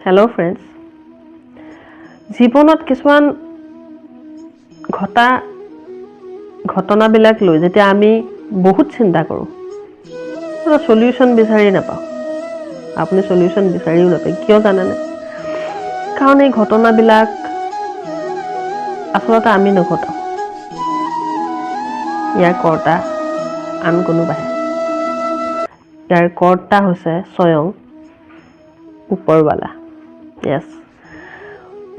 Hello' friends, জীৱনত কিছুমান ঘটনাবিলাক লৈ যেতিয়া আমি বহুত চিন্তা কৰোঁ, সলিউশ্যন বিচাৰি নাপাওঁ। আপুনি সলিউশ্যন বিচাৰিও নাপায়, কিয় জানেনে? কাৰণ এই ঘটনাবিলাক আচলতে আমি নঘটাওঁ, ইয়াৰ কৰ্তা আন কোনোবাহে। ইয়াৰ কৰ্তা হৈছে স্বয়ং ওপৰৱালা। য়েছ,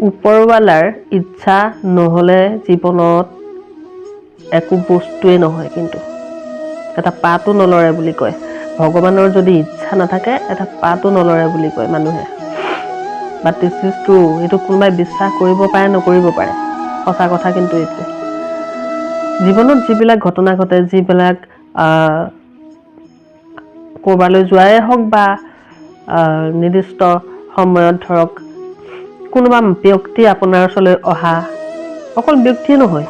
ওপৰৱালাৰ ইচ্ছা নহ'লে জীৱনত একো বস্তুৱে নহয়। কিন্তু এটা পাতো নলৰে বুলি কয়। ভগৱানৰ যদি ইচ্ছা নাথাকে এটা পাতো নলৰে বুলি কয় মানুহে। বাট দিছ ইজ ট্ৰু। এইটো কোনোবাই বিশ্বাস কৰিব পাৰে, নকৰিব পাৰে, সঁচা কথা কিন্তু এইটোৱে। জীৱনত যিবিলাক ঘটনা ঘটে, যিবিলাক ক'ৰবালৈ যোৱাই হওক বা নিৰ্দিষ্ট সময়ত ধৰক কোনোবা ব্যক্তি আপোনাৰ ওচৰলৈ অহা, অকল ব্যক্তিয়ে নহয়,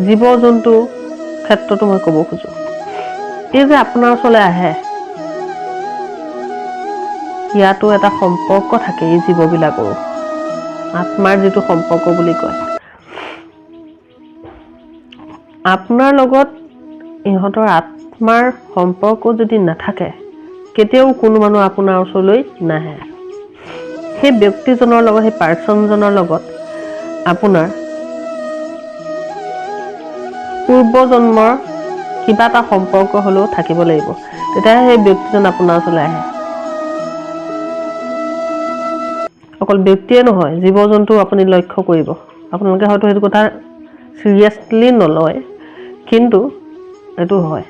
জীৱ জন্তু ক্ষেত্ৰতো মই ক'ব খোজোঁ, এই যে আপোনাৰ ওচৰলৈ আহে, ইয়াতো এটা সম্পৰ্ক থাকে। এই জীৱবিলাকৰো আত্মাৰ যিটো সম্পৰ্ক বুলি কয়, আপোনাৰ লগত ইহঁতৰ আত্মাৰ সম্পৰ্ক যদি নাথাকে, কেতিয়াও কোনো মানুহ আপোনাৰ ওচৰলৈ নাহে। সেই ব্যক্তিজনৰ লগত, সেই পাৰ্চনজনৰ লগত আপোনাৰ পূৰ্বজন্মৰ কিবা এটা সম্পৰ্ক হ'লেও থাকিব লাগিব, তেতিয়াহে সেই ব্যক্তিজন আপোনাৰ ওচৰলৈ আহে। অকল ব্যক্তিয়ে নহয়, জীৱ জন্তু আপুনি লক্ষ্য কৰিব। আপোনালোকে হয়তো সেইটো কথা চিৰিয়াছলি নলয়, কিন্তু এইটো হয়।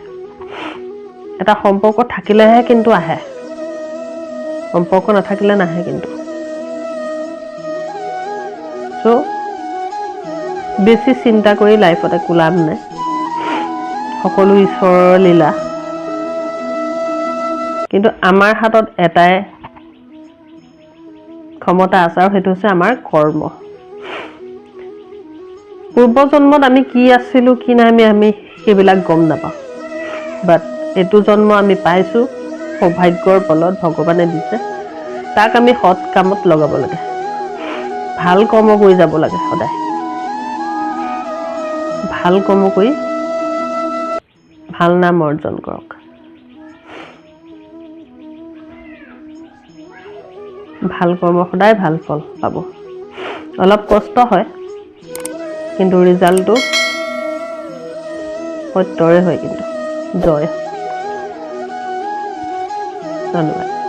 এটা সম্পৰ্ক থাকিলেহে কিন্তু আহে, সম্পৰ্ক নাথাকিলে নাহে কিন্তু। চ' বেছি চিন্তা কৰি লাইফত একো লাভ নাই। সকলো ঈশ্বৰৰ লীলা। কিন্তু আমাৰ হাতত এটাই ক্ষমতা আছে, আৰু সেইটো হৈছে আমাৰ কৰ্ম। পূৰ্বজন্মত আমি কি আছিলোঁ, কি নাই, আমি সেইবিলাক গম নাপাওঁ। বাট এইটো জন্ম আমি পাইছোঁ, সৌভাগ্যৰ বলত ভগৱানে দিছে। তাক আমি সৎ কামত লগাব লাগে, ভাল কৰ্ম কৰি যাব লাগে। সদায় ভাল কৰ্ম কৰি ভাল নাম অৰ্জন কৰক। ভাল কৰ্ম সদায় ভাল ফল পাব। অলপ কষ্ট হয়, কিন্তু ৰিজাল্টটো সত্যৰে হয়, কিন্তু জয়। ধন্যবাদ।